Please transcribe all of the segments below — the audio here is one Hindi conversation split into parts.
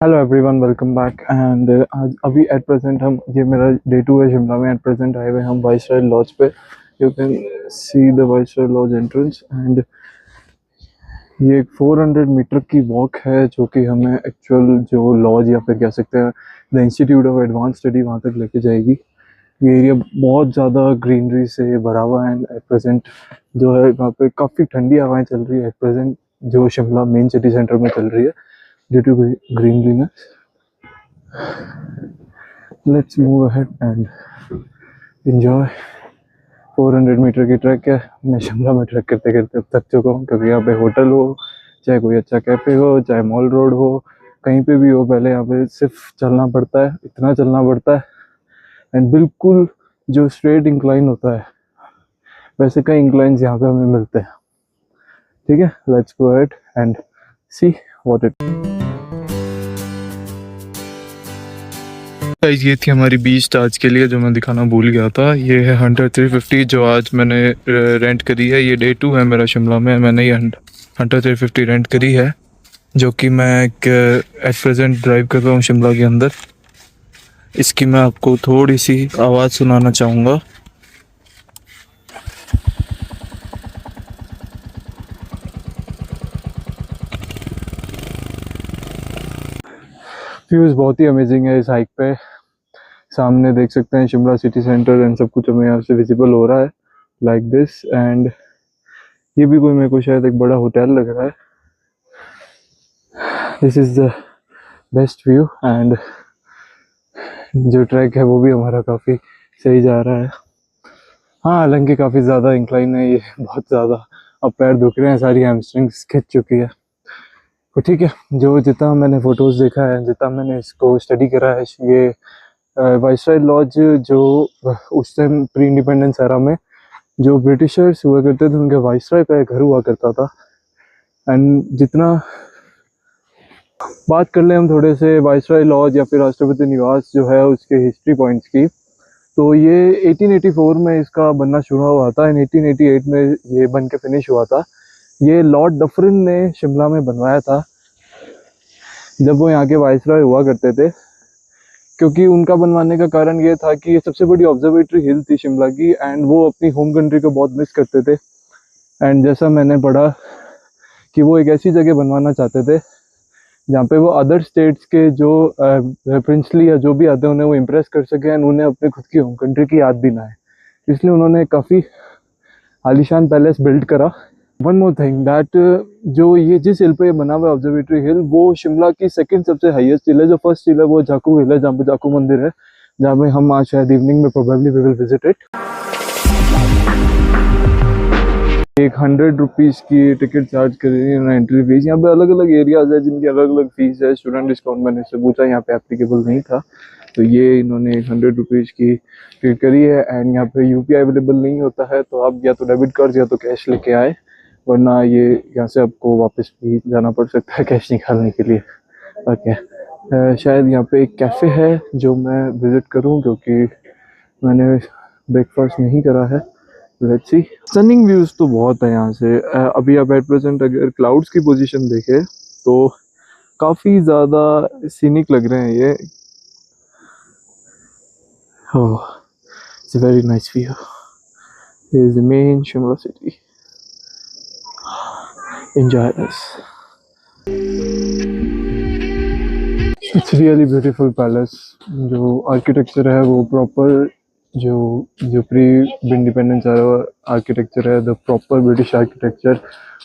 Hello everyone, welcome back. And आज अभी एट प्रेजेंट हम ये मेरा डे 2 है शिमला में। एट प्रेजेंट आए हुए हम वाइसरॉय लॉज पे। You can see the viceroy lodge entrance. And ये एक 400 मीटर की वॉक है जो कि हमें एक्चुअल जो लॉज या फिर कह सकते हैं the institute of advance study वहाँ तक लेके जाएगी। ये एरिया बहुत ज़्यादा ग्रीनरी से भरा हुआ है। एंड एट प्रेजेंट जो है वहाँ पे काफ़ी ठंडी हवाएं चल रही है एट प्रेजेंट, जो शिमला मेन सिटी सेंटर में चल रही है due to greenriness. Let's move ahead and enjoy. 400 metre की ट्रैक है। मैं शिमला में ट्रैक करते करते अब थक चुका हूँ, क्योंकि यहाँ पे होटल हो, चाहे कोई अच्छा कैफ़े हो, चाहे मॉल रोड हो, कहीं पे भी हो, पहले यहाँ पे सिर्फ चलना पड़ता है, इतना चलना पड़ता है। एंड बिल्कुल जो स्ट्रेट इंक्लाइन होता है वैसे कई इंक्लाइंस यहाँ पे हमें मिलते हैं। ठीक है, let's go ahead and see what it. Guys, ये थी हमारी बीच आज के लिए जो मैं दिखाना भूल गया था। ये है हंटर 350 जो आज मैंने रेंट करी है। ये डे 2 है मेरा शिमला में। मैंने ये हंटर 350 रेंट करी है, जो कि मैं एट प्रेजेंट ड्राइव कर रहा हूँ शिमला के अंदर। इसकी मैं आपको थोड़ी सी आवाज़ सुनाना चाहूँगा। व्यूज़ बहुत ही अमेजिंग है इस हाइक पे। सामने देख सकते हैं शिमला सिटी सेंटर एंड सब कुछ हमें यहाँ से विजिबल हो रहा है लाइक दिस। एंड ये भी कोई मेरे को शायद एक बड़ा होटल लग रहा है। This is the best view. And जो ट्रैक है वो भी हमारा काफ़ी सही जा रहा है। हाँ, हालांकि काफ़ी ज़्यादा इंक्लाइन है ये, बहुत ज़्यादा। अब पैर दुख रहे हैं, सारी हैमस्ट्रिंग्स खिंच चुकी है। तो ठीक है, जो जितना मैंने फ़ोटोज़ देखा है, जितना मैंने इसको स्टडी करा है, ये वाइसरॉय लॉज जो उस टाइम प्री इंडिपेंडेंस एरा में जो ब्रिटिशर्स हुआ करते थे उनके वाइसरॉय का एक घर हुआ करता था। एंड जितना बात कर ले हम थोड़े से वाइसरॉय लॉज या फिर राष्ट्रपति निवास जो है उसके हिस्ट्री पॉइंट्स की, तो ये 1884 में इसका बनना शुरू हुआ था। एंड 1888 में ये बन के फिनिश हुआ था। ये लॉर्ड डफरिन ने शिमला में बनवाया था जब वो यहाँ के वाइसरॉय हुआ करते थे, क्योंकि उनका बनवाने का कारण ये था कि ये सबसे बड़ी ऑब्जर्वेटरी हिल थी शिमला की। एंड वो अपनी होम कंट्री को बहुत मिस करते थे। एंड जैसा मैंने पढ़ा कि वो एक ऐसी जगह बनवाना चाहते थे जहाँ पे वो अदर स्टेट्स के जो प्रिंसली या जो भी आते हैं उन्हें वो इम्प्रेस कर सके एंड उन्हें अपने खुद की होम कंट्री की याद भी ना आए। इसलिए उन्होंने काफ़ी आलीशान पैलेस बिल्ड करा। वन मोर थिंग दैट जो ये जिस हिल पे ये बना हुआ है ऑब्जर्वेटरी हिल, वो शिमला की सेकंड सबसे हाईएस्ट हिल है। जो फर्स्ट हिल है वो जाकू हिल है, जहाँ पे जाकू मंदिर है, जहाँ पे हम आज शायद इवनिंग में probably we will visit it. एक 100 रुपीज़ की टिकट चार्ज कर रही है एंट्री फीस। यहाँ पे अलग अलग एरियाज है जिनकी अलग अलग फीस है। स्टूडेंट डिस्काउंट मैंने इससे पूछा, यहाँ पे एप्लीकेबल नहीं था, तो ये इन्होंने 100 रुपीज़ की टिकट करी है। एंड यहाँ पे यूपीआई अवेलेबल नहीं होता है, तो आप या तो डेबिट कार्ड या तो कैश लेके आए, वरना ये यहाँ से आपको वापस भी जाना पड़ सकता है कैश निकालने के लिए। ओके, शायद यहाँ पे एक कैफ़े है जो मैं विज़िट करूँ, क्योंकि मैंने ब्रेकफास्ट नहीं करा है। Let's see. स्टनिंग व्यूज़ तो बहुत है यहाँ से। अभी आप एट प्रेजेंट अगर क्लाउड्स की पोजीशन देखें तो काफ़ी ज़्यादा सीनिक लग रहे हैं ये। Oh, it's a very nice view. This is the main Shimla city. Enjoy this. It's really beautiful palace. जो आर्किटेक्चर है वो प्रॉपर जो प्री इंडिपेंडेंस आर्किटेक्चर है, the proper British architecture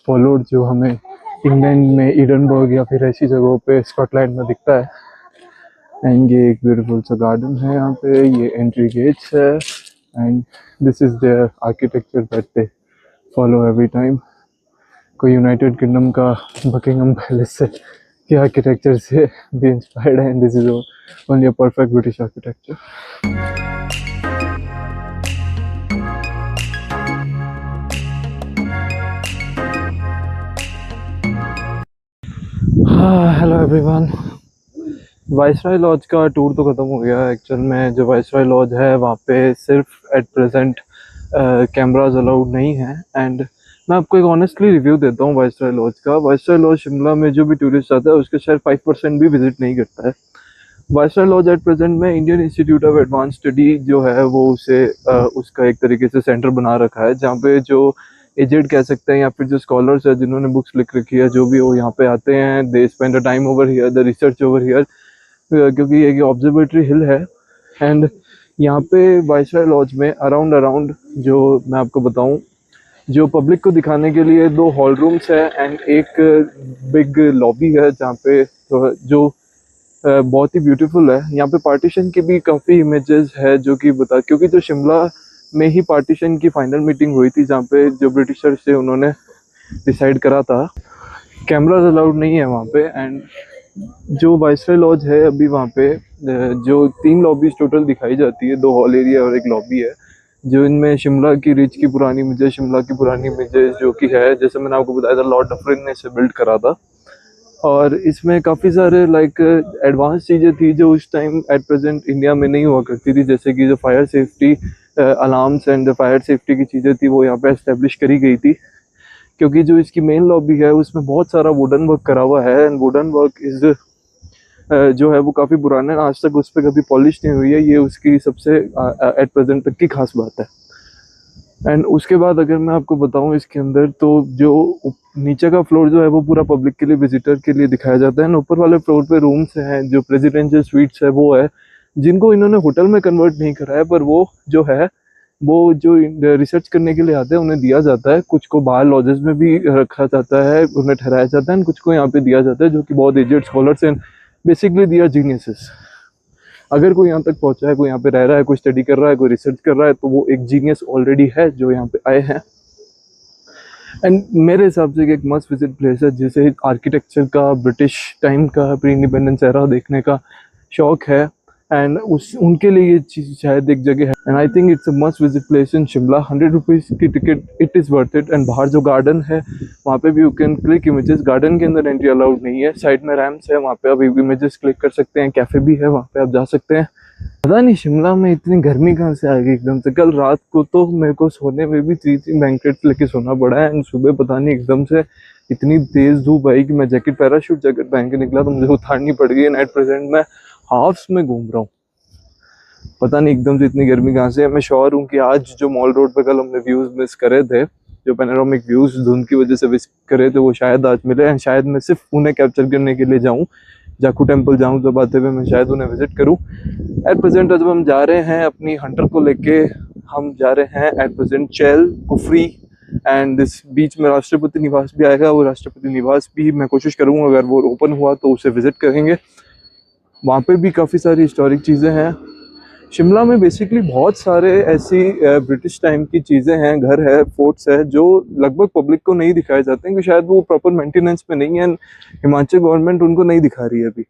followed, जो हमें इंग्लैंड में एडिनबर्ग या फिर ऐसी जगहों पे स्कॉटलैंड में दिखता है। एंड ये एक ब्यूटीफुल सा गार्डन है यहाँ पे, ये एंट्री गेट्स है। And this is the architecture that they follow every time. कोई यूनाइटेड किंगडम का बकिंगम पैलेस से के आर्किटेक्चर से भी इंस्पायर्ड है। And this is only a perfect British architecture. Hello everyone, viceroy lodge का टूर तो ख़त्म हो गया है। एक्चुअल में जो वाइसरॉय लॉज है वहाँ पे सिर्फ एट प्रेजेंट कैमराज अलाउड नहीं है। एंड मैं आपको एक ऑनेस्टली रिव्यू देता हूँ वाइसरॉय लॉज का। वाइसरॉय लॉज शिमला में जो भी टूरिस्ट आता है उसके शायद 5% भी विजिट नहीं करता है। वाइसरॉय लॉज एट प्रेजेंट में Indian institute of advance study जो है वो उसे उसका एक तरीके से सेंटर बना रखा है, जहाँ पे जो एजेड कह सकते हैं या फिर जो स्कॉलर्स है जिन्होंने बुक्स लिख रखी है, जो भी वो यहाँ पे आते हैं, they spend a time over here, the research over here, क्योंकि ये ऑब्जर्वेटरी हिल है। एंड यहाँ पे वाइसरॉय लॉज में अराउंड अराउंड जो मैं आपको बताऊँ, जो पब्लिक को दिखाने के लिए 2 हॉल रूम्स है एंड एक बिग लॉबी है, जहाँ पे जो बहुत ही ब्यूटीफुल है। यहाँ पे पार्टीशन की भी काफ़ी इमेजेस है जो कि क्योंकि जो शिमला में ही पार्टीशन की फाइनल मीटिंग हुई थी, जहाँ पे जो ब्रिटिशर्स थे उन्होंने डिसाइड करा था। कैमराज अलाउड नहीं है वहाँ पे। एंड जो वाइसरॉय लॉज है अभी वहाँ पे जो 3 लॉबीज टोटल दिखाई जाती है, 2 हॉल एरिया और एक लॉबी है, जो इनमें शिमला की रिच की पुरानी इमेजेस, शिमला की पुरानी इमेजेस जो कि है, जैसे मैंने आपको बताया था, लॉर्ड डफरिन ने इसे बिल्ड करा था। और इसमें काफ़ी सारे लाइक एडवांस चीज़ें थी जो उस टाइम एट प्रेजेंट इंडिया में नहीं हुआ करती थी, जैसे कि जो fire safety alarms and fire safety की चीज़ें थी वो यहाँ पे एस्टेब्लिश करी गई थी। क्योंकि जो इसकी मेन लॉबी है उसमें बहुत सारा वुडन वर्क करा हुआ है एंड वुडन वर्क इज जो है वो काफ़ी पुराना है, आज तक उस पर कभी पॉलिश नहीं हुई है। ये उसकी सबसे एट प्रेजेंट तक की खास बात है। एंड उसके बाद अगर मैं आपको बताऊं इसके अंदर, तो जो नीचे का फ्लोर जो है वो पूरा पब्लिक के लिए, विजिटर के लिए दिखाया जाता है। एंड ऊपर वाले फ्लोर पे रूम्स हैं, जो प्रेसिडेंशियल स्वीट्स है वो है, जिनको इन्होंने होटल में कन्वर्ट नहीं करा है, पर वो जो है वो जो रिसर्च करने के लिए आते हैं उन्हें दिया जाता है। कुछ को बाहर लॉजेस में भी रखा जाता है, उन्हें ठहराया जाता है, एंड कुछ को यहाँ पे दिया जाता है जो कि बहुत aged scholars and basically they are geniuses. अगर कोई यहाँ तक पहुँचा है, कोई यहाँ पे रह रहा है, कोई स्टडी कर रहा है, कोई रिसर्च कर रहा है, तो वो एक जीनियस ऑलरेडी है जो यहाँ पे आए हैं। एंड मेरे हिसाब से एक मस्ट विजिट प्लेस है, जिसे आर्किटेक्चर का, ब्रिटिश टाइम का, प्री इंडिपेंडेंस एरा देखने का शौक है, एंड उस उनके लिए ये चीज़ शायद एक जगह है। And I think it's a must visit place in Shimla. 100 rupees की ticket, it is worth it. And बाहर जो गार्डन है वहाँ पे भी you can click images. Garden के अंदर एंट्री अलाउड नहीं है, साइड में रैम्प्स है, वहाँ पे आप इमेजेस क्लिक कर सकते हैं। कैफ़े भी है वहाँ पे, आप जा सकते हैं। पता नहीं शिमला में इतनी गर्मी कहाँ से आ गई एकदम से। कल रात को तो मेरे को सोने में भी 3 ब्लैंकेट्स लेके सोना पड़ा है, एंड सुबह पता नहीं एकदम से इतनी तेज़ धूप आई कि मैं जैकेट, पैराशूट जैकेट पहन के निकला तो मुझे उतारनी पड़ गई। एट प्रेजेंट मैं हाफ्स में घूम रहा हूँ। पता नहीं एकदम से इतनी गर्मी कहाँ से है। मैं श्योर हूँ कि आज जो मॉल रोड पे कल हमने व्यूज़ मिस करे थे, जो पैनोरामिक व्यूज़ धुंध की वजह से मिस करे थे, वो शायद आज मिले। एंड शायद मैं सिर्फ उन्हें कैप्चर करने के लिए जाऊँ, जाखू टेम्पल जाऊँ, जब आते हुए मैं शायद उन्हें विजिट करूँ। एट प्रेजेंट जब हम जा रहे हैं अपनी हंटर को लेके, हम जा रहे हैं at present Chail, Kufri and this बीच में राष्ट्रपति निवास भी आएगा। वो राष्ट्रपति निवास भी मैं कोशिश करूँगा, अगर वो ओपन हुआ तो उसे विजिट करेंगे। वहाँ पे भी काफ़ी सारी हिस्टोरिक चीज़ें हैं। शिमला में बेसिकली बहुत सारे ऐसी ब्रिटिश टाइम की चीज़ें हैं, घर है, फोर्ट्स है, जो लगभग पब्लिक को नहीं दिखाए जाते हैं, कि शायद वो प्रॉपर मेंटेनेंस पे नहीं है। हिमाचल गवर्नमेंट उनको नहीं दिखा रही है अभी।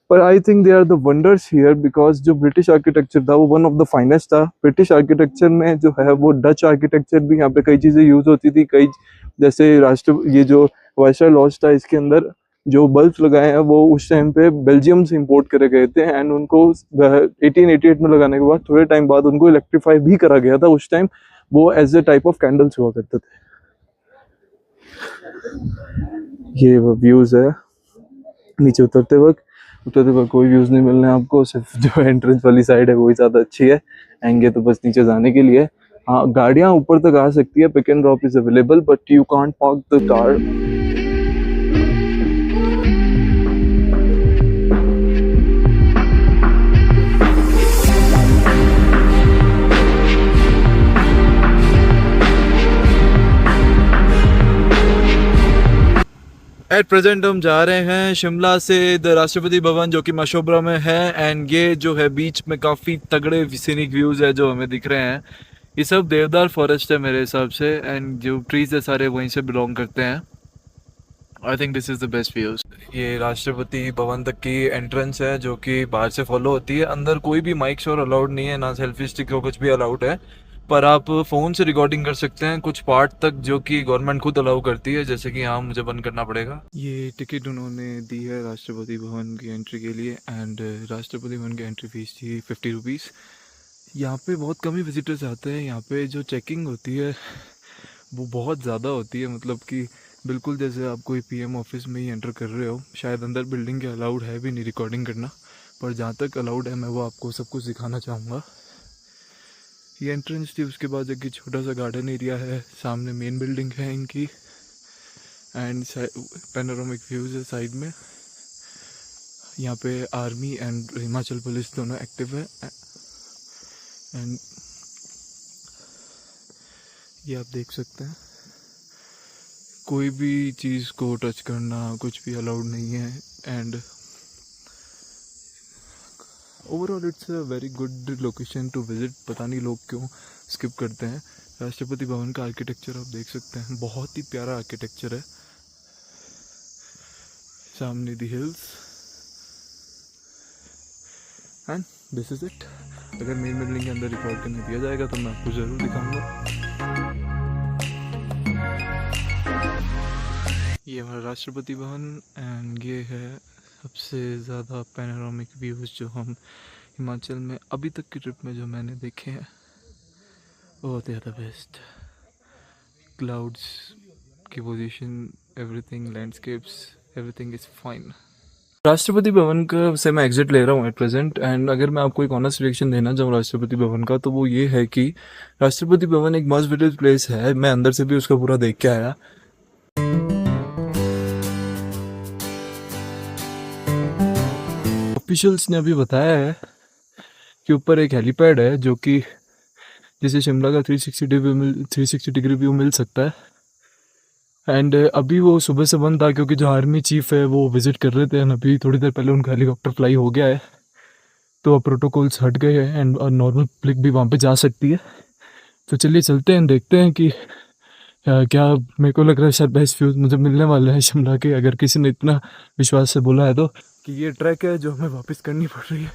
पर I think they are the wonders here, because जो ब्रिटिश आर्किटेक्चर था वो वन ऑफ द फाइनेस्ट था। ब्रिटिश आर्किटेक्चर में जो है वो डच आर्किटेक्चर भी यहाँ पे कई चीज़ें यूज होती थी। कई जैसे ये जो वाइसरॉय लॉज था, इसके अंदर जो बल्ब लगाए हैं वो उस टाइम पे बेल्जियम से इंपोर्ट करे गए थे, एंड उनको 1888 में लगाने के बाद थोड़े टाइम बाद उनको इलेक्ट्रीफाई भी करा गया था। उस टाइम वो as a type of candles हुआ करते थे। ये वो व्यूज़ है नीचे उतरते वक्त कोई व्यूज़ नहीं मिलने आपको, सिर्फ जो एंट्रेंस वाली साइड है वही ज़्यादा अच्छी है। आएंगे तो बस नीचे जाने के लिए। हाँ, गाड़ियाँ ऊपर तक आ सकती है, pick and drop is available, but you can't park the car. At present हम जा रहे हैं शिमला से द राष्ट्रपति भवन, जो कि मशोबरा में है। एंड ये जो है बीच में काफ़ी तगड़े सीनिक व्यूज़ है जो हमें दिख रहे हैं। ये सब देवदार फॉरेस्ट है मेरे हिसाब से, एंड जो ट्रीज है सारे वहीं से बिलोंग करते हैं। I think this is the best views. ये राष्ट्रपति भवन तक की एंट्रेंस है, जो कि बाहर से फॉलो होती है। अंदर कोई भी माइक शोर अलाउड नहीं है, ना सेल्फी स्टिक हो कुछ भी अलाउड है, पर आप फ़ोन से रिकॉर्डिंग कर सकते हैं कुछ पार्ट तक, जो कि गवर्नमेंट खुद अलाउ करती है। जैसे कि यहाँ मुझे बंद करना पड़ेगा। ये टिकट उन्होंने दी है राष्ट्रपति भवन की एंट्री के लिए, एंड राष्ट्रपति भवन की एंट्री फीस थी 50 रुपीज़। यहाँ पे बहुत कम ही विजिटर्स आते हैं। यहाँ पे जो चेकिंग होती है वो बहुत ज़्यादा होती है, मतलब कि बिल्कुल जैसे आप कोई पीएम ऑफिस में ही एंटर कर रहे हो। शायद अंदर बिल्डिंग के अलाउड है भी नहीं रिकॉर्डिंग करना, पर जहाँ तक अलाउड है मैं वो आपको सब कुछ दिखाना चाहूँगा। ये एंट्रेंस थी, उसके बाद एक छोटा सा गार्डन एरिया है, सामने मेन बिल्डिंग है इनकी, एंड पैनोरामिक व्यूज़ है साइड में। यहाँ पे आर्मी एंड हिमाचल पुलिस दोनों एक्टिव है। एंड ये आप देख सकते हैं, कोई भी चीज़ को टच करना कुछ भी अलाउड नहीं है। And overall it's a very good location to visit. पता नहीं लोग क्यों स्किप करते हैं। राष्ट्रपति भवन का आर्किटेक्चर आप देख सकते हैं, बहुत ही प्यारा आर्किटेक्चर है। सामने the hills and this is it. अगर मेन बिल्डिंग के अंदर रिकॉर्ड करने दिया जाएगा तो मैं आपको ज़रूर दिखाऊंगा। ये हमारा राष्ट्रपति भवन एंड ये है सबसे ज़्यादा पैनोरामिक व्यूज़ जो हम हिमाचल में अभी तक की ट्रिप में जो मैंने देखे हैं वो they are the best. Clouds की position, everything, landscapes, everything is fine. Rashtrapati Bhavan का से मैं एग्जिट ले रहा हूँ एट प्रेजेंट। एंड अगर मैं आपको एक ऑनेस्ट रिएक्शन देना चाहूँ राष्ट्रपति भवन का, तो वो ये है कि राष्ट्रपति भवन एक मस्ट विजिट प्लेस है। मैं अंदर से भी उसका पूरा देख के आया। ऑफिशियल्स ने अभी बताया है कि ऊपर एक हेलीपैड है जो कि जिसे शिमला का 360 डिग्री व्यू मिल सकता है। एंड अभी वो सुबह से बंद था क्योंकि जो आर्मी चीफ है वो विजिट कर रहे थे। एंड अभी थोड़ी देर पहले उनका हेलीकॉप्टर फ्लाई हो गया है, तो अब प्रोटोकॉल्स हट गए हैं एंड नॉर्मल पब्लिक भी वहाँ पे जा सकती है। तो चलिए चलते हैं, देखते हैं कि क्या। मेरे को लग रहा है शायद बेस्ट व्यूज मुझे मिलने वाले हैं शिमला के, अगर किसी ने इतना विश्वास से बोला है तो। कि ये ट्रैक है जो हमें वापस करनी पड़ रही है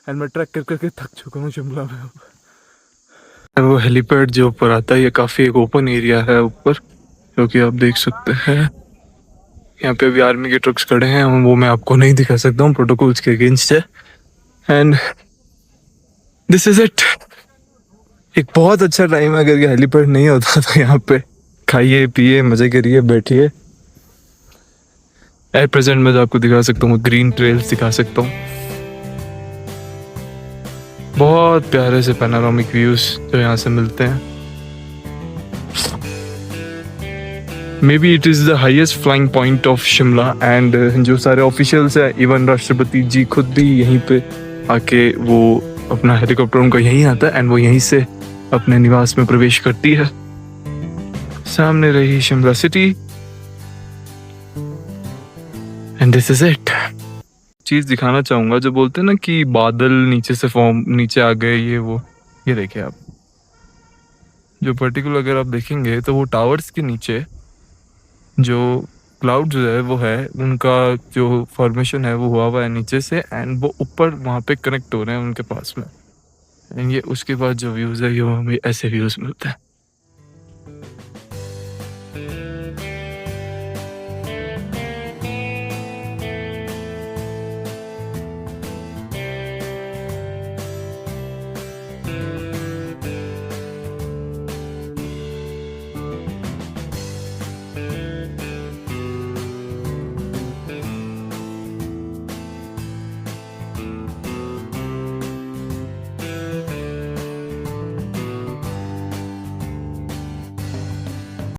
एंड मैं ट्रैक कर करके थक चुका हूँ शिमला में अब। वो हेलीपैड जो ऊपर आता है, ये काफ़ी एक ओपन एरिया है ऊपर, जो कि आप देख सकते हैं। यहाँ पे अभी आर्मी के ट्रक्स खड़े हैं, वो मैं आपको नहीं दिखा सकता हूँ, प्रोटोकॉल्स के अगेंस्ट है। And this is it. एक बहुत अच्छा टाइम है, अगर ये हेलीपैड नहीं होता तो यहाँ पे खाइए पिए मजे करिए बैठिए। एट प्रेजेंट मैं आपको दिखा सकता हूँ, ग्रीन ट्रेल्स दिखा सकता हूँ, बहुत प्यारे से पैनोरामिक व्यूज जो यहाँ से मिलते हैं। May be it is the highest flying point of Shimla. And जो सारे ऑफिशियल्स हैं, इवन राष्ट्रपति जी खुद भी यहीं पे आके वो अपना हेलीकॉप्टर उनका यहीं आता है एंड वो यहीं से अपने निवास में प्रवेश करती है। सामने रही Shimla city and this is it. चीज दिखाना चाहूंगा, जो बोलते हैं ना कि बादल नीचे से नीचे आ गए, ये देखिए आप, जो पर्टिकुलर अगर आप देखेंगे तो वो टावर्स के नीचे जो क्लाउड जो है वो है, उनका जो फॉर्मेशन है वो हुआ है नीचे से एंड वो ऊपर वहाँ पे कनेक्ट हो रहे हैं उनके पास में। एंड ये उसके बाद जो व्यूज़ है ये हमें ऐसे व्यूज़ मिलते हैं।